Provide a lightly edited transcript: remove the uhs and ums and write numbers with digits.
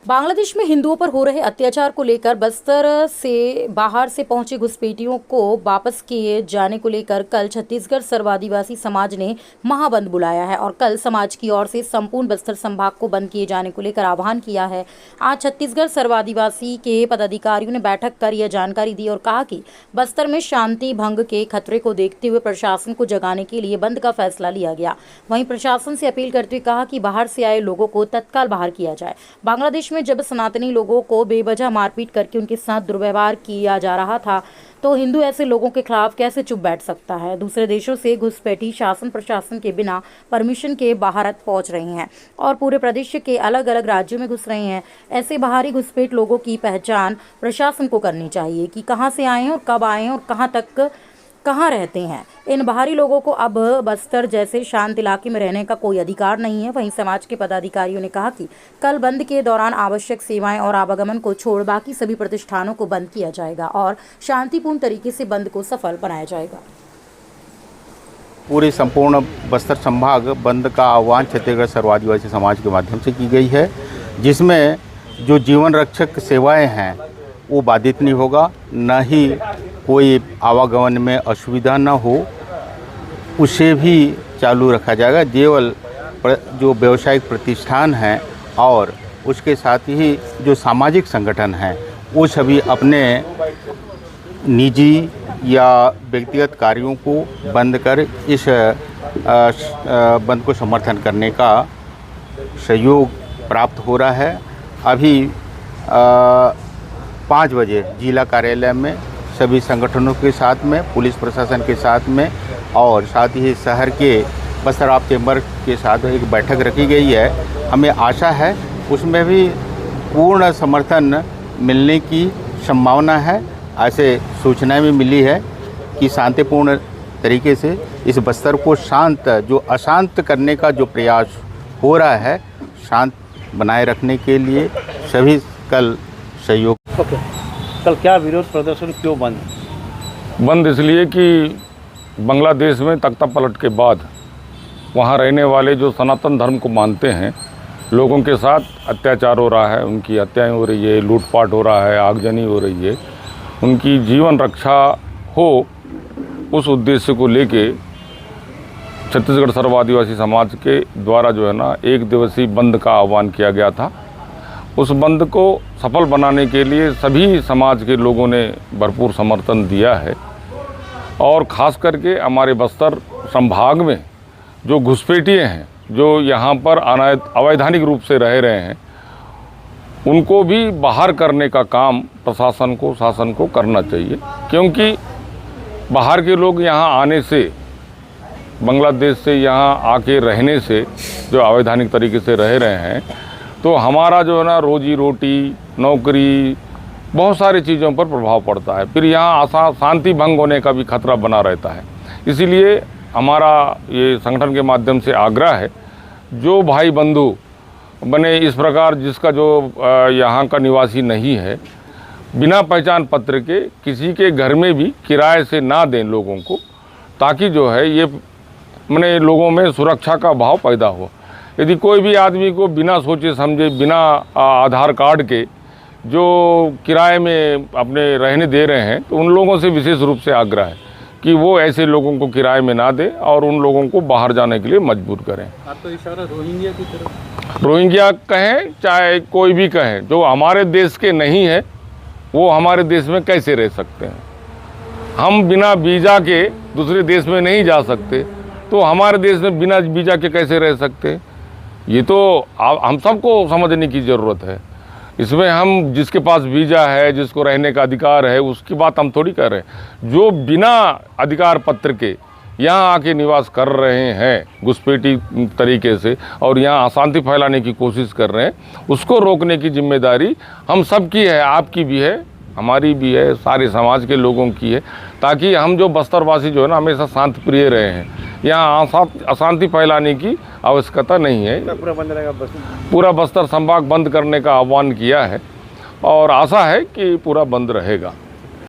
बांग्लादेश में हिंदुओं पर हो रहे अत्याचार को लेकर बस्तर से बाहर से पहुंचे घुसपैठियों को वापस किए जाने को लेकर कल छत्तीसगढ़ सर्व आदिवासी समाज ने महाबंद बुलाया है और कल समाज की ओर से संपूर्ण बस्तर संभाग को बंद किए जाने को लेकर आह्वान किया है। आज छत्तीसगढ़ सर्व आदिवासी के पदाधिकारियों ने बैठक कर यह जानकारी दी और कहा कि बस्तर में शांति भंग के खतरे को देखते हुए प्रशासन को जगाने के लिए बंद का फैसला लिया गया। वहीं प्रशासन से अपील करते हुए कहा कि बाहर से आए लोगों को तत्काल बाहर किया जाए। बांग्लादेश में जब सनातनी लोगों को बेवजह मारपीट करके उनके साथ दुर्व्यवहार किया जा रहा था तो हिंदू ऐसे लोगों के खिलाफ कैसे चुप बैठ सकता है। दूसरे देशों से घुसपैठी शासन प्रशासन के बिना परमिशन के भारत पहुंच रही हैं और पूरे प्रदेश के अलग अलग राज्यों में घुस रही हैं। ऐसे बाहरी घुसपैठ लोगों की पहचान प्रशासन को करनी चाहिए कि कहां से आए हैं और कब आए हैं और कहाँ रहते हैं। इन बाहरी लोगों को अब बस्तर जैसे शांत इलाके में रहने का कोई अधिकार नहीं है। वहीं समाज के पदाधिकारियों ने कहा कि कल बंद के दौरान आवश्यक सेवाएं और आवागमन को छोड़ बाकी सभी प्रतिष्ठानों को बंद किया जाएगा और शांतिपूर्ण तरीके से बंद को सफल बनाया जाएगा। पूरे संपूर्ण बस्तर संभाग बंद का आह्वान छत्तीसगढ़ सर्व आदिवासी समाज के माध्यम से की गई है, जिसमें जो जीवन रक्षक सेवाएं हैं वो बाधित नहीं होगा, न ही कोई आवागमन में असुविधा न हो, उसे भी चालू रखा जाएगा। केवल जो व्यवसायिक प्रतिष्ठान हैं और उसके साथ ही जो सामाजिक संगठन हैं वो सभी अपने निजी या व्यक्तिगत कार्यों को बंद कर इस बंद को समर्थन करने का सहयोग प्राप्त हो रहा है। अभी 5 बजे जिला कार्यालय में सभी संगठनों के साथ में, पुलिस प्रशासन के साथ में और साथ ही शहर के बस्तर आप चैम्बर के साथ एक बैठक रखी गई है। हमें आशा है उसमें भी पूर्ण समर्थन मिलने की संभावना है। ऐसे सूचनाएं भी मिली है कि शांतिपूर्ण तरीके से इस बस्तर को शांत, जो अशांत करने का जो प्रयास हो रहा है, शांत बनाए रखने के लिए सभी कल सहयोग। कल क्या विरोध प्रदर्शन क्यों बंद? बंद इसलिए कि बांग्लादेश में तख्ता पलट के बाद वहाँ रहने वाले जो सनातन धर्म को मानते हैं लोगों के साथ अत्याचार हो रहा है, उनकी हत्याएं हो रही है, लूटपाट हो रहा है, आगजनी हो रही है। उनकी जीवन रक्षा हो, उस उद्देश्य को लेके छत्तीसगढ़ सर्व आदिवासी समाज के द्वारा जो है ना 1 दिवसीय बंद का आह्वान किया गया था। उस बंद को सफल बनाने के लिए सभी समाज के लोगों ने भरपूर समर्थन दिया है और ख़ास करके हमारे बस्तर संभाग में जो घुसपैठिए हैं, जो यहाँ पर अवैधानिक रूप से रह रहे हैं, उनको भी बाहर करने का काम प्रशासन को, शासन को करना चाहिए। क्योंकि बाहर के लोग यहाँ आने से, बांग्लादेश से यहाँ आके रहने से, जो अवैधानिक तरीके से रह रहे हैं, तो हमारा जो है ना रोजी रोटी, नौकरी, बहुत सारी चीज़ों पर प्रभाव पड़ता है। फिर यहाँ शांति भंग होने का भी खतरा बना रहता है। इसीलिए हमारा ये संगठन के माध्यम से आग्रह है, जो भाई बंधु बने इस प्रकार जिसका जो यहाँ का निवासी नहीं है, बिना पहचान पत्र के किसी के घर में भी किराए से ना दें लोगों को, ताकि जो है ये मैंने लोगों में सुरक्षा का भाव पैदा हो। यदि कोई भी आदमी को बिना सोचे समझे, बिना आधार कार्ड के जो किराए में अपने रहने दे रहे हैं, तो उन लोगों से विशेष रूप से आग्रह है कि वो ऐसे लोगों को किराए में ना दें और उन लोगों को बाहर जाने के लिए मजबूर करें। आप तो इशारा रोहिंग्या की तरफ, रोहिंग्या कहें चाहे कोई भी कहें, जो हमारे देश के नहीं है वो हमारे देश में कैसे रह सकते हैं। हम बिना वीज़ा के दूसरे देश में नहीं जा सकते, तो हमारे देश में बिना वीज़ा के कैसे रह सकते? ये तो हम सबको समझने की ज़रूरत है। इसमें हम जिसके पास वीज़ा है, जिसको रहने का अधिकार है, उसकी बात हम थोड़ी कर रहे हैं। जो बिना अधिकार पत्र के यहाँ आके निवास कर रहे हैं घुसपैठी तरीके से और यहाँ अशांति फैलाने की कोशिश कर रहे हैं, उसको रोकने की जिम्मेदारी हम सब की है, आपकी भी है, हमारी भी है, सारे समाज के लोगों की है, ताकि हम जो बस्तरवासी जो है ना हमेशा शांति प्रिय रहे हैं। यहाँ अशांति फैलाने की आवश्यकता नहीं है। पूरा बंद रहेगा, पूरा बस्तर संभाग बंद करने का आह्वान किया है और आशा है कि पूरा बंद रहेगा।